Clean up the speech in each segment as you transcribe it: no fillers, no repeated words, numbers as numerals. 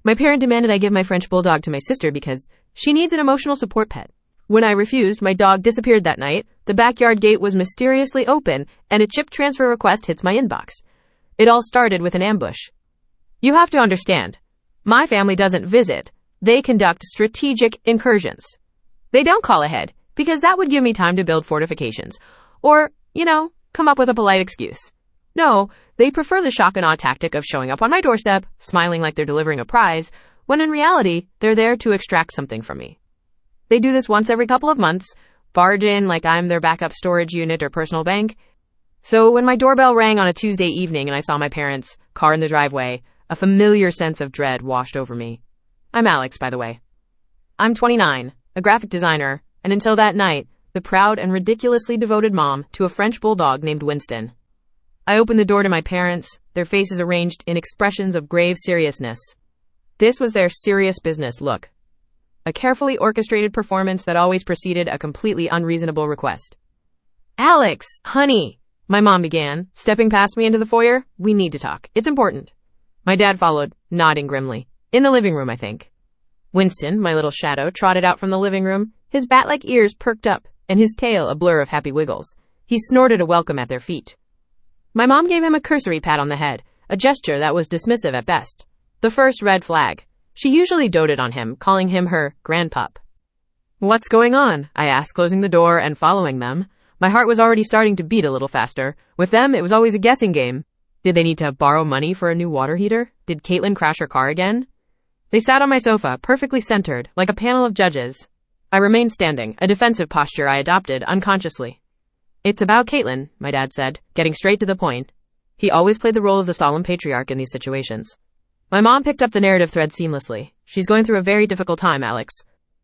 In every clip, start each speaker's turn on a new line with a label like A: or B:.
A: My parent demanded I give my French bulldog to my sister because she needs an emotional support pet. When I refused, my dog disappeared that night, the backyard gate was mysteriously open, and a chip transfer request hits my inbox. It all started with an ambush. You have to understand, my family doesn't visit. They conduct strategic incursions. They don't call ahead, because that would give me time to build fortifications. Or, come up with a polite excuse. No, they prefer the shock and awe tactic of showing up on my doorstep, smiling like they're delivering a prize, when in reality, they're there to extract something from me. They do this once every couple of months, barge in like I'm their backup storage unit or personal bank. So when my doorbell rang on a Tuesday evening and I saw my parents' car in the driveway, a familiar sense of dread washed over me. I'm Alex, by the way. I'm 29, a graphic designer, and until that night, the proud and ridiculously devoted mom to a French bulldog named Winston. I opened the door to my parents, their faces arranged in expressions of grave seriousness. This was their serious business look. A carefully orchestrated performance that always preceded a completely unreasonable request. Alex, honey, my mom began, stepping past me into the foyer. We need to talk. It's important. My dad followed, nodding grimly. In the living room, I think. Winston, my little shadow, trotted out from the living room, his bat-like ears perked up, and his tail a blur of happy wiggles. He snorted a welcome at their feet. My mom gave him a cursory pat on the head, a gesture that was dismissive at best. The first red flag. She usually doted on him, calling him her grandpup. What's going on? I asked, closing the door and following them. My heart was already starting to beat a little faster. With them, it was always a guessing game. Did they need to borrow money for a new water heater? Did Caitlin crash her car again? They sat on my sofa, perfectly centered, like a panel of judges. I remained standing, a defensive posture I adopted unconsciously. It's about Caitlin, my dad said, getting straight to the point. He always played the role of the solemn patriarch in these situations. My mom picked up the narrative thread seamlessly. She's going through a very difficult time, Alex.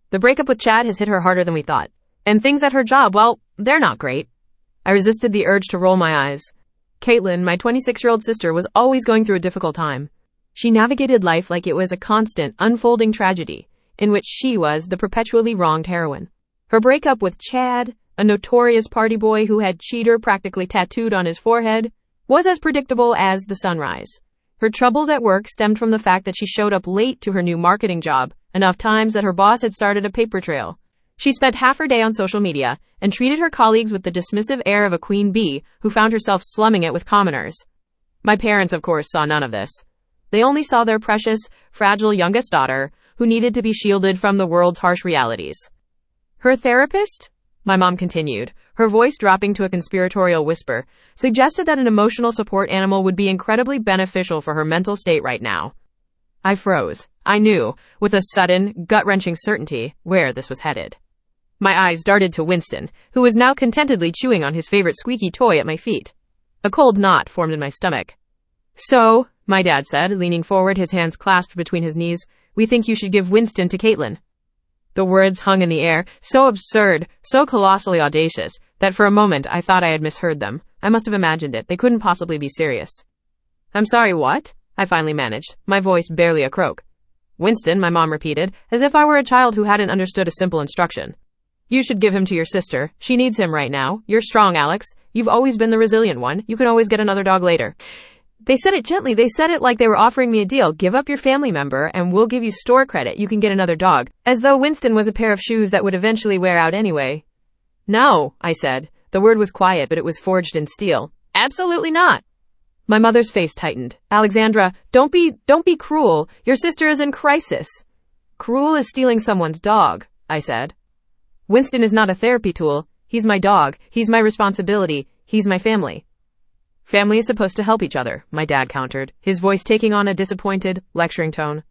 A: The breakup with Chad has hit her harder than we thought. And things at her job, well, they're not great. I resisted the urge to roll my eyes. Caitlin, my 26-year-old sister, was always going through a difficult time. She navigated life like it was a constant, unfolding tragedy, in which she was the perpetually wronged heroine. Her breakup with Chad, a notorious party boy who had cheater practically tattooed on his forehead, was as predictable as the sunrise. Her troubles at work stemmed from the fact that she showed up late to her new marketing job, enough times that her boss had started a paper trail. She spent half her day on social media and treated her colleagues with the dismissive air of a queen bee who found herself slumming it with commoners. My parents, of course, saw none of this. They only saw their precious, fragile youngest daughter, who needed to be shielded from the world's harsh realities. Her therapist? My mom continued, her voice dropping to a conspiratorial whisper, suggested that an emotional support animal would be incredibly beneficial for her mental state right now. I froze. I knew, with a sudden, gut-wrenching certainty, where this was headed. My eyes darted to Winston, who was now contentedly chewing on his favorite squeaky toy at my feet. A cold knot formed in my stomach. So, my dad said, leaning forward, his hands clasped between his knees, we think you should give Winston to Caitlin. The words hung in the air, so absurd, so colossally audacious, that for a moment I thought I had misheard them. I must have imagined it. They couldn't possibly be serious. I'm sorry, what? I finally managed, my voice barely a croak. Winston, my mom repeated, as if I were a child who hadn't understood a simple instruction. You should give him to your sister. She needs him right now. You're strong, Alex. You've always been the resilient one. You can always get another dog later. They said it gently. They said it like they were offering me a deal. Give up your family member and we'll give you store credit. You can get another dog. As though Winston was a pair of shoes that would eventually wear out anyway. No, I said. The word was quiet, but it was forged in steel. Absolutely not. My mother's face tightened. Alexandra, don't be cruel. Your sister is in crisis. Cruel is stealing someone's dog, I said. Winston is not a therapy tool. He's my dog. He's my responsibility. He's my family. Family is supposed to help each other, my dad countered, his voice taking on a disappointed, lecturing tone.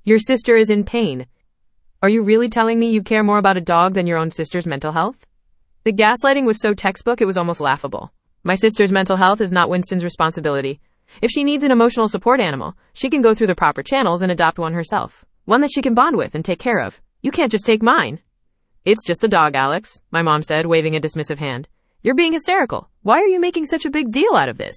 A: Your sister is in pain. Are you really telling me you care more about a dog than your own sister's mental health? The gaslighting was so textbook it was almost laughable. My sister's mental health is not Winston's responsibility. If she needs an emotional support animal, she can go through the proper channels and adopt one herself. One that she can bond with and take care of. You can't just take mine. It's just a dog, Alex, my mom said, waving a dismissive hand. You're being hysterical. Why are you making such a big deal out of this?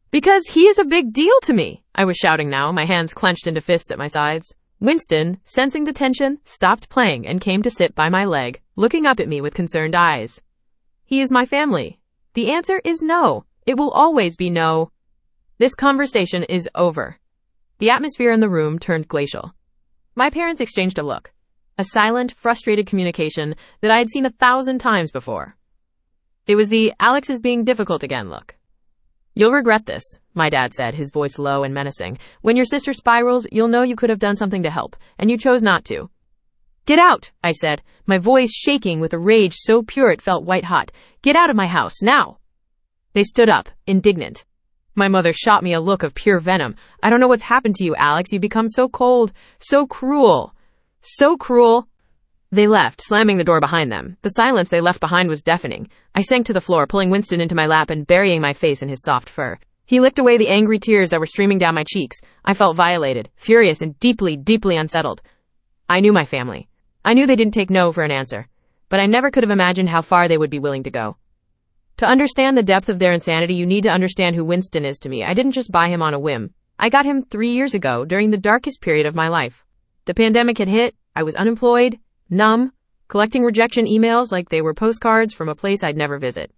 A: Because he is a big deal to me, I was shouting now, my hands clenched into fists at my sides. Winston, sensing the tension, stopped playing and came to sit by my leg, looking up at me with concerned eyes. He is my family. The answer is no. It will always be no. This conversation is over. The atmosphere in the room turned glacial. My parents exchanged a look. A silent, frustrated communication that I had seen 1,000 times before. It was the "Alex is being difficult again" look. "You'll regret this," my dad said, his voice low and menacing. "When your sister spirals, you'll know you could have done something to help, and you chose not to." "Get out," I said, my voice shaking with a rage so pure it felt white hot. "Get out of my house, now." They stood up, indignant. My mother shot me a look of pure venom. "I don't know what's happened to you, Alex. You've become so cold, so cruel. So cruel." They left, slamming the door behind them. The silence they left behind was deafening. I sank to the floor, pulling Winston into my lap and burying my face in his soft fur. He licked away the angry tears that were streaming down my cheeks. I felt violated, furious, and deeply, deeply unsettled. I knew my family. I knew they didn't take no for an answer. But I never could have imagined how far they would be willing to go. To understand the depth of their insanity, you need to understand who Winston is to me. I didn't just buy him on a whim. I got him 3 years ago, during the darkest period of my life. The pandemic had hit. I was unemployed, numb, collecting rejection emails like they were postcards from a place I'd never visit.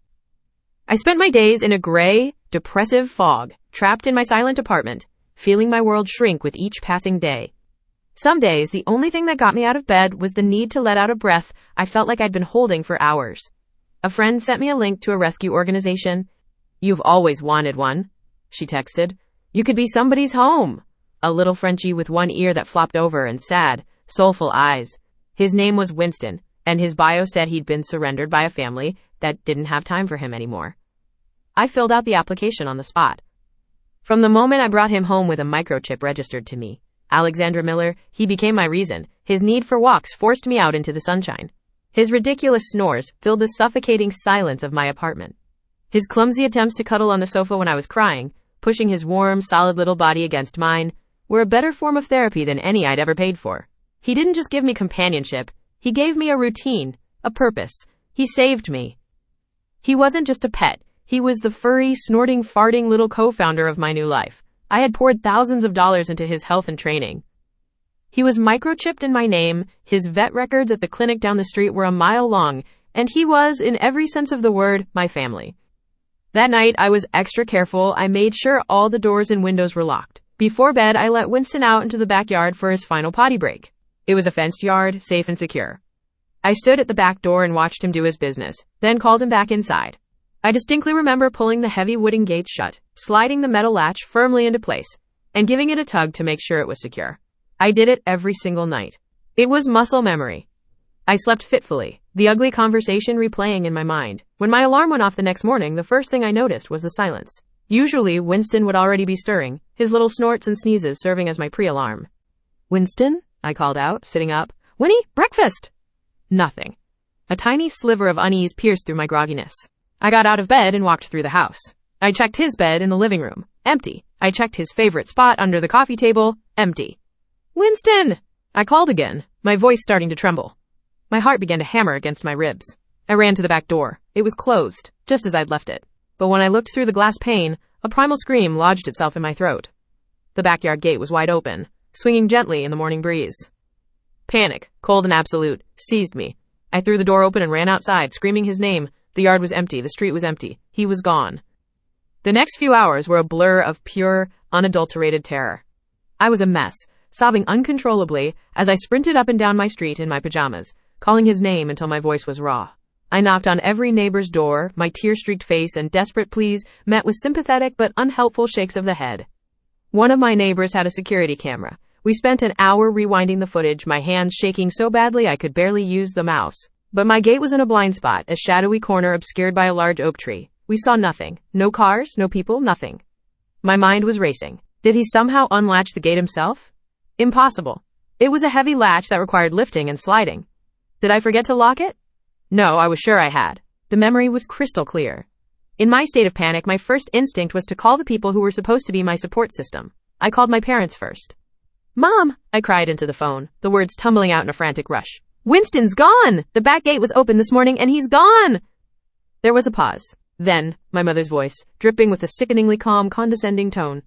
A: I spent my days in a gray, depressive fog, trapped in my silent apartment, feeling my world shrink with each passing day. Some days, the only thing that got me out of bed was the need to let out a breath I felt like I'd been holding for hours. A friend sent me a link to a rescue organization. "You've always wanted one," she texted. "You could be somebody's home." A little Frenchie with one ear that flopped over and sad, soulful eyes. His name was Winston, and his bio said he'd been surrendered by a family that didn't have time for him anymore. I filled out the application on the spot. From the moment I brought him home with a microchip registered to me, Alexandra Miller, he became my reason. His need for walks forced me out into the sunshine. His ridiculous snores filled the suffocating silence of my apartment. His clumsy attempts to cuddle on the sofa when I was crying, pushing his warm, solid little body against mine, were a better form of therapy than any I'd ever paid for. He didn't just give me companionship. He gave me a routine, a purpose. He saved me. He wasn't just a pet. He was the furry, snorting, farting little co-founder of my new life. I had poured thousands of dollars into his health and training. He was microchipped in my name, his vet records at the clinic down the street were a mile long, and he was, in every sense of the word, my family. That night, I was extra careful. I made sure all the doors and windows were locked. Before bed, I let Winston out into the backyard for his final potty break. It was a fenced yard, safe and secure. I stood at the back door and watched him do his business, then called him back inside. I distinctly remember pulling the heavy wooden gates shut, sliding the metal latch firmly into place, and giving it a tug to make sure it was secure. I did it every single night. It was muscle memory. I slept fitfully, the ugly conversation replaying in my mind. When my alarm went off the next morning, the first thing I noticed was the silence. Usually, Winston would already be stirring, his little snorts and sneezes serving as my pre-alarm. "Winston?" I called out, sitting up. "Winnie, breakfast!" Nothing. A tiny sliver of unease pierced through my grogginess. I got out of bed and walked through the house. I checked his bed in the living room. Empty. I checked his favorite spot under the coffee table. Empty. "Winston!" I called again, my voice starting to tremble. My heart began to hammer against my ribs. I ran to the back door. It was closed, just as I'd left it. But when I looked through the glass pane, a primal scream lodged itself in my throat. The backyard gate was wide open, swinging gently in the morning breeze. Panic, cold and absolute, seized me. I threw the door open and ran outside, screaming his name. The yard was empty. The street was empty. He was gone. The next few hours were a blur of pure, unadulterated terror. I was a mess, sobbing uncontrollably as I sprinted up and down my street in my pajamas, calling his name until my voice was raw. I knocked on every neighbor's door, my tear-streaked face and desperate pleas met with sympathetic but unhelpful shakes of the head. One of my neighbors had a security camera. We spent an hour rewinding the footage, my hands shaking so badly I could barely use the mouse. But my gate was in a blind spot, a shadowy corner obscured by a large oak tree. We saw nothing. No cars, no people, nothing. My mind was racing. Did he somehow unlatch the gate himself? Impossible. It was a heavy latch that required lifting and sliding. Did I forget to lock it? No, I was sure I had. The memory was crystal clear. In my state of panic, my first instinct was to call the people who were supposed to be my support system. I called my parents first. "Mom!" I cried into the phone, the words tumbling out in a frantic rush. "Winston's gone! The back gate was open this morning and he's gone!" There was a pause. Then, my mother's voice, dripping with a sickeningly calm, condescending tone.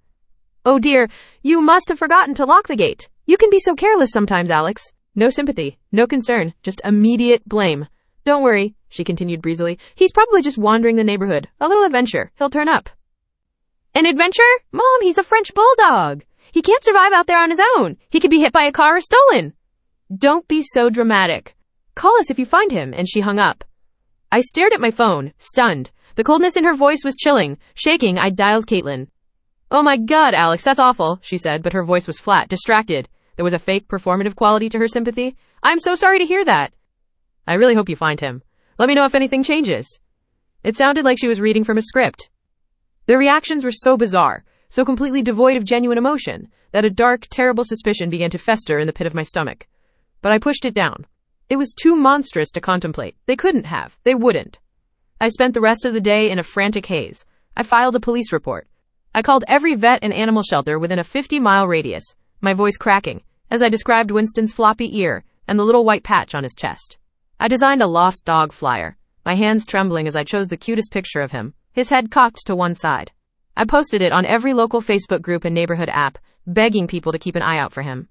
A: "Oh dear, you must have forgotten to lock the gate. You can be so careless sometimes, Alex." No sympathy, no concern, just immediate blame. "Don't worry," she continued breezily. "He's probably just wandering the neighborhood. A little adventure. He'll turn up." "An adventure? Mom, he's a French bulldog. He can't survive out there on his own. He could be hit by a car or stolen. Don't be so dramatic. Call us if you find him, and she hung up. I stared at my phone, stunned. The coldness in her voice was chilling. Shaking, I dialed Caitlin. Oh my God, Alex, that's awful, she said, but her voice was flat, distracted. There was a fake, performative quality to her sympathy. I'm so sorry to hear that. I really hope you find him. Let me know if anything changes. It sounded like she was reading from a script. Their reactions were so bizarre, so completely devoid of genuine emotion, that a dark, terrible suspicion began to fester in the pit of my stomach. But I pushed it down. It was too monstrous to contemplate. They couldn't have. They wouldn't. I spent the rest of the day in a frantic haze. I filed a police report. I called every vet and animal shelter within a 50-mile radius, my voice cracking, as I described Winston's floppy ear and the little white patch on his chest. I designed a lost dog flyer, my hands trembling as I chose the cutest picture of him, his head cocked to one side. I posted it on every local Facebook group and neighborhood app, begging people to keep an eye out for him.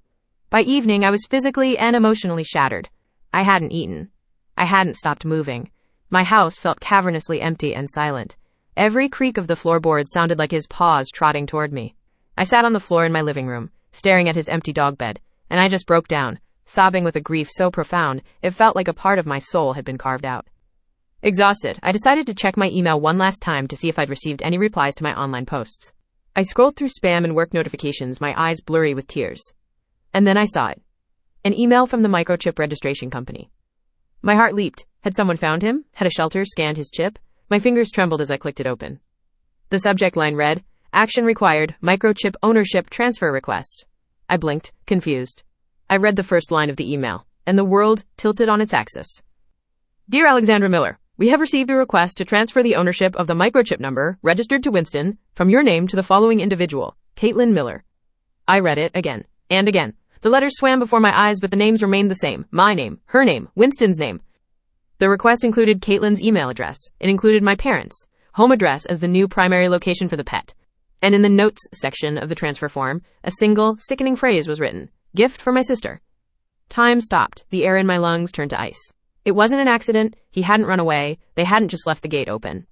A: By evening, I was physically and emotionally shattered. I hadn't eaten. I hadn't stopped moving. My house felt cavernously empty and silent. Every creak of the floorboards sounded like his paws trotting toward me. I sat on the floor in my living room, staring at his empty dog bed, and I just broke down, sobbing with a grief so profound it felt like a part of my soul had been carved out. Exhausted, I decided to check my email one last time to see if I'd received any replies to my online posts. I scrolled through spam and work notifications, my eyes blurry with tears. And then I saw it. An email from the microchip registration company. My heart leaped. Had someone found him? Had a shelter scanned his chip? My fingers trembled as I clicked it open. The subject line read, Action required, microchip ownership transfer request. I blinked, confused. I read the first line of the email, and the world tilted on its axis. Dear Alexandra Miller, we have received a request to transfer the ownership of the microchip number registered to Winston from your name to the following individual, Caitlin Miller. I read it again and again. The letters swam before my eyes, but the names remained the same. My name, her name, Winston's name. The request included Caitlin's email address. It included my parents' home address as the new primary location for the pet. And in the notes section of the transfer form, a single, sickening phrase was written, Gift for my sister. Time stopped. The air in my lungs turned to ice. It wasn't an accident. He hadn't run away. They hadn't just left the gate open.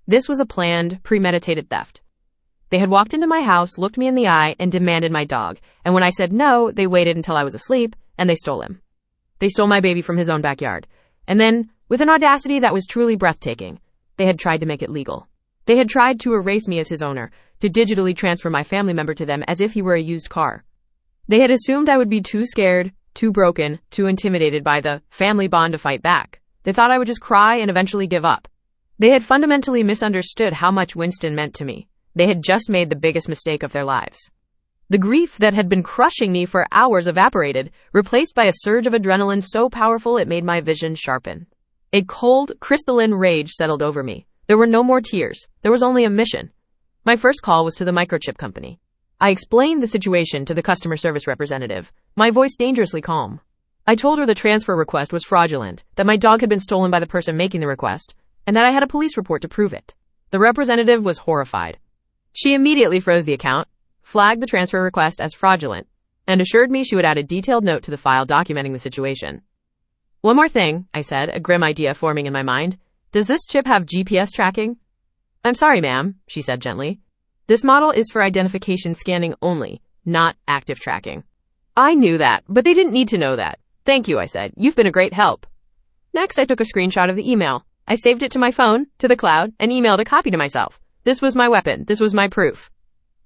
A: This was a planned, premeditated theft. They had walked into my house, looked me in the eye, and demanded my dog. And when I said no, they waited until I was asleep, and they stole him. They stole my baby from his own backyard. And then, with an audacity that was truly breathtaking, they had tried to make it legal. They had tried to erase me as his owner, to digitally transfer my family member to them as if he were a used car. They had assumed I would be too scared, too broken, too intimidated by the family bond to fight back. They thought I would just cry and eventually give up. They had fundamentally misunderstood how much Winston meant to me. They had just made the biggest mistake of their lives. The grief that had been crushing me for hours evaporated, replaced by a surge of adrenaline so powerful it made my vision sharpen. A cold, crystalline rage settled over me. There were no more tears. There was only a mission. My first call was to the microchip company. I explained the situation to the customer service representative, my voice dangerously calm. I told her the transfer request was fraudulent, that my dog had been stolen by the person making the request, and that I had a police report to prove it. The representative was horrified. She immediately froze the account, flagged the transfer request as fraudulent, and assured me she would add a detailed note to the file documenting the situation. One more thing, I said, a grim idea forming in my mind. Does this chip have GPS tracking? I'm sorry, ma'am, she said gently. This model is for identification scanning only, not active tracking. I knew that, but they didn't need to know that. Thank you, I said. You've been a great help. Next, I took a screenshot of the email. I saved it to my phone, to the cloud, and emailed a copy to myself. This was my weapon. This was my proof.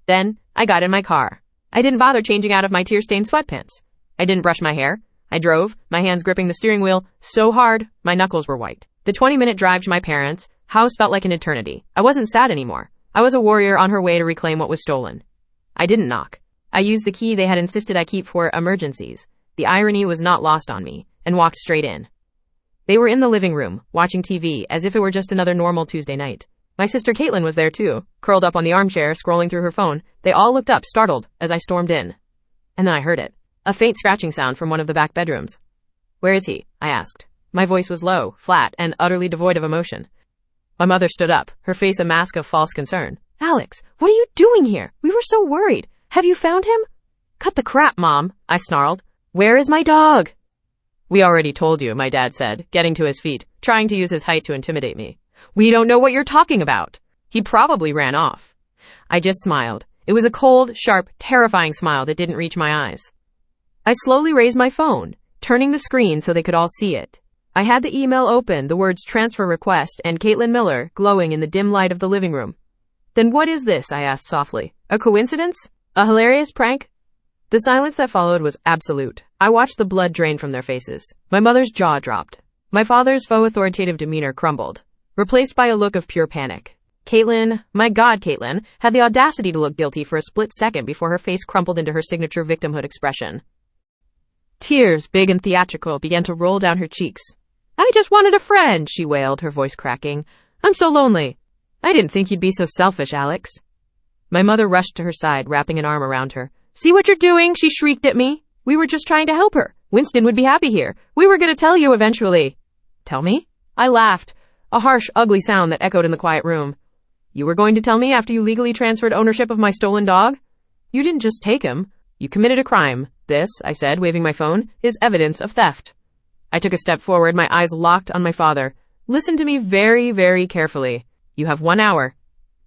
A: Then, I got in my car. I didn't bother changing out of my tear-stained sweatpants. I didn't brush my hair. I drove, my hands gripping the steering wheel so hard, my knuckles were white. The 20-minute drive to my parents' house felt like an eternity. I wasn't sad anymore. I was a warrior on her way to reclaim what was stolen. I didn't knock. I used the key they had insisted I keep for emergencies. The irony was not lost on me, and walked straight in. They were in the living room, watching TV, as if it were just another normal Tuesday night. My sister Caitlin was there too, curled up on the armchair, scrolling through her phone. They all looked up, startled, as I stormed in. And then I heard it. A faint scratching sound from one of the back bedrooms. Where is he? I asked. My voice was low, flat, and utterly devoid of emotion. My mother stood up, her face a mask of false concern. Alex, what are you doing here? We were so worried. Have you found him? Cut the crap, Mom, I snarled. Where is my dog? We already told you, my dad said, getting to his feet, trying to use his height to intimidate me. We don't know what you're talking about. He probably ran off. I just smiled. It was a cold, sharp, terrifying smile that didn't reach my eyes. I slowly raised my phone, turning the screen so they could all see it. I had the email open, the words transfer request and Caitlin Miller glowing in the dim light of the living room. Then what is this? I asked softly. A coincidence? A hilarious prank? The silence that followed was absolute. I watched the blood drain from their faces. My mother's jaw dropped. My father's faux authoritative demeanor crumbled, replaced by a look of pure panic. Caitlin, my God, Caitlin, had the audacity to look guilty for a split second before her face crumpled into her signature victimhood expression. Tears, big and theatrical, began to roll down her cheeks. I just wanted a friend, she wailed, her voice cracking. I'm so lonely. I didn't think you'd be so selfish, Alex. My mother rushed to her side, wrapping an arm around her. See what you're doing? She shrieked at me. We were just trying to help her. Winston would be happy here. We were going to tell you eventually. Tell me? I laughed, a harsh, ugly sound that echoed in the quiet room. You were going to tell me after you legally transferred ownership of my stolen dog? You didn't just take him. You committed a crime. This, I said, waving my phone, is evidence of theft. I took a step forward, my eyes locked on my father. Listen to me very, very carefully. You have 1 hour,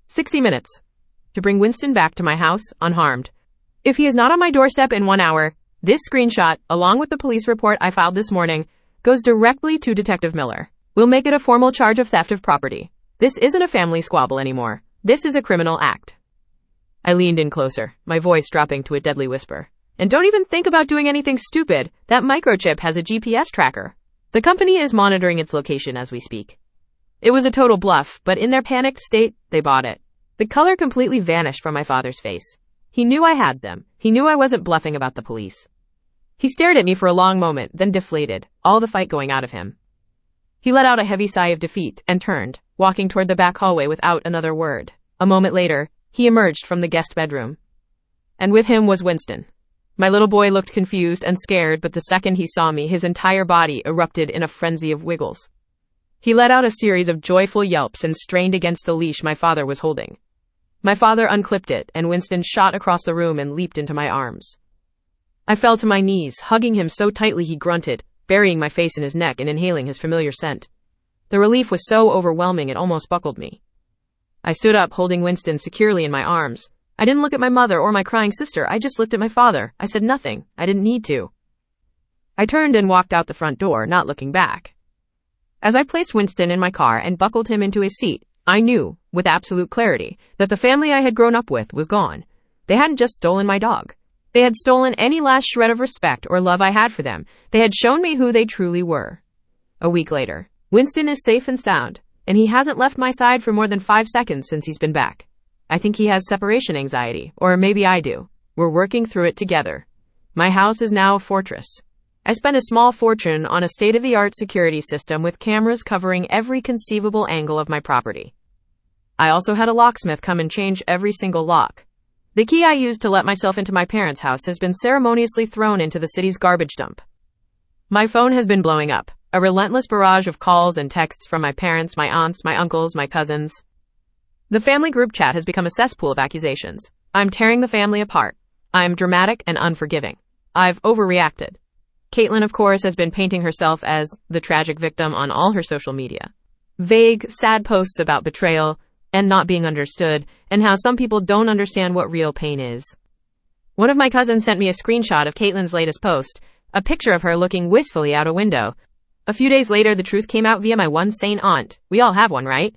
A: 60 minutes, to bring Winston back to my house unharmed. If he is not on my doorstep in 1 hour, this screenshot, along with the police report I filed this morning, goes directly to Detective Miller. We'll make it a formal charge of theft of property. This isn't a family squabble anymore. This is a criminal act. I leaned in closer, my voice dropping to a deadly whisper. And don't even think about doing anything stupid. That microchip has a GPS tracker. The company is monitoring its location as we speak. It was a total bluff, but in their panicked state, they bought it. The color completely vanished from my father's face. He knew I had them. He knew I wasn't bluffing about the police. He stared at me for a long moment, then deflated, all the fight going out of him. He let out a heavy sigh of defeat and turned, walking toward the back hallway without another word. A moment later, he emerged from the guest bedroom. And with him was Winston. My little boy looked confused and scared, but the second he saw me, his entire body erupted in a frenzy of wiggles. He let out a series of joyful yelps and strained against the leash my father was holding. My father unclipped it, and Winston shot across the room and leaped into my arms. I fell to my knees, hugging him so tightly he grunted, burying my face in his neck and inhaling his familiar scent. The relief was so overwhelming it almost buckled me. I stood up, holding Winston securely in my arms. I didn't look at my mother or my crying sister. I just looked at my father. I said nothing. I didn't need to. I turned and walked out the front door, not looking back. As I placed Winston in my car and buckled him into his seat, I knew, with absolute clarity, that the family I had grown up with was gone. They hadn't just stolen my dog. They had stolen any last shred of respect or love I had for them. They had shown me who they truly were. A week later, Winston is safe and sound, and he hasn't left my side for more than 5 seconds since he's been back. I think he has separation anxiety, or maybe I do. We're working through it together. My house is now a fortress. I spent a small fortune on a state-of-the-art security system with cameras covering every conceivable angle of my property. I also had a locksmith come and change every single lock. The key I used to let myself into my parents' house has been ceremoniously thrown into the city's garbage dump. My phone has been blowing up, a relentless barrage of calls and texts from my parents, my aunts, my uncles, my cousins. The family group chat has become a cesspool of accusations. I'm tearing the family apart. I'm dramatic and unforgiving. I've overreacted. Caitlin, of course, has been painting herself as the tragic victim on all her social media. Vague, sad posts about betrayal and not being understood, and how some people don't understand what real pain is. One of my cousins sent me a screenshot of Caitlin's latest post, a picture of her looking wistfully out a window. A few days later, the truth came out via my one sane aunt. We all have one, right?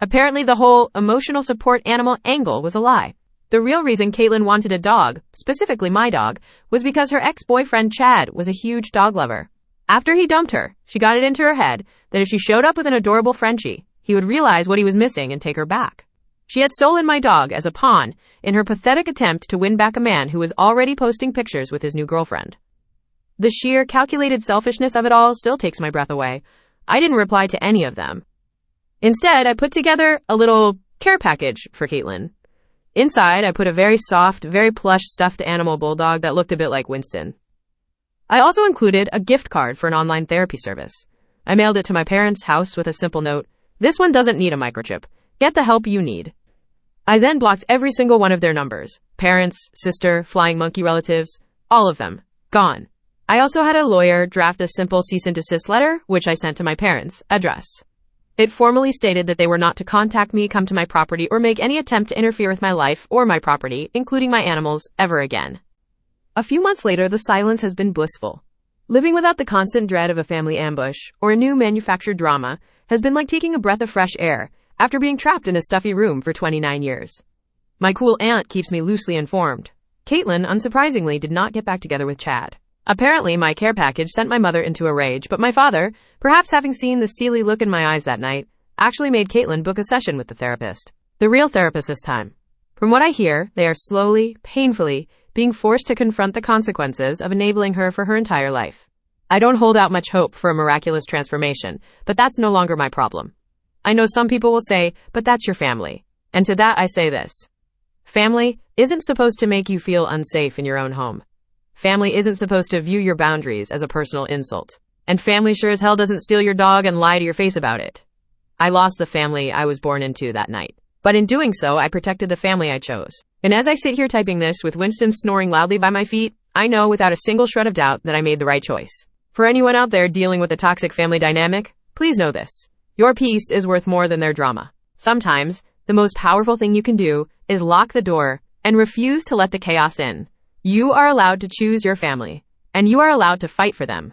A: Apparently, the whole emotional support animal angle was a lie. The real reason Caitlin wanted a dog, specifically my dog, was because her ex-boyfriend Chad was a huge dog lover. After he dumped her, she got it into her head that if she showed up with an adorable Frenchie, he would realize what he was missing and take her back. She had stolen my dog as a pawn in her pathetic attempt to win back a man who was already posting pictures with his new girlfriend. The sheer, calculated selfishness of it all still takes my breath away. I didn't reply to any of them. Instead, I put together a little care package for Caitlin. Inside, I put a very soft, very plush stuffed animal bulldog that looked a bit like Winston. I also included a gift card for an online therapy service. I mailed it to my parents' house with a simple note, "This one doesn't need a microchip. Get the help you need." I then blocked every single one of their numbers. Parents, sister, flying monkey relatives, all of them. Gone. I also had a lawyer draft a simple cease and desist letter, which I sent to my parents' address. It formally stated that they were not to contact me, come to my property, or make any attempt to interfere with my life or my property, including my animals, ever again. A few months later, the silence has been blissful. Living without the constant dread of a family ambush or a new manufactured drama has been like taking a breath of fresh air after being trapped in a stuffy room for 29 years. My cool aunt keeps me loosely informed. Caitlin, unsurprisingly, did not get back together with Chad. Apparently, my care package sent my mother into a rage, but my father, perhaps having seen the steely look in my eyes that night, actually made Caitlin book a session with the therapist. The real therapist this time. From what I hear, they are slowly, painfully, being forced to confront the consequences of enabling her for her entire life. I don't hold out much hope for a miraculous transformation, but that's no longer my problem. I know some people will say, but that's your family. And to that I say this. Family isn't supposed to make you feel unsafe in your own home. Family isn't supposed to view your boundaries as a personal insult. And family sure as hell doesn't steal your dog and lie to your face about it. I lost the family I was born into that night. But in doing so, I protected the family I chose. And as I sit here typing this with Winston snoring loudly by my feet, I know without a single shred of doubt that I made the right choice. For anyone out there dealing with a toxic family dynamic, please know this. Your peace is worth more than their drama. Sometimes, the most powerful thing you can do is lock the door and refuse to let the chaos in. You are allowed to choose your family, and you are allowed to fight for them,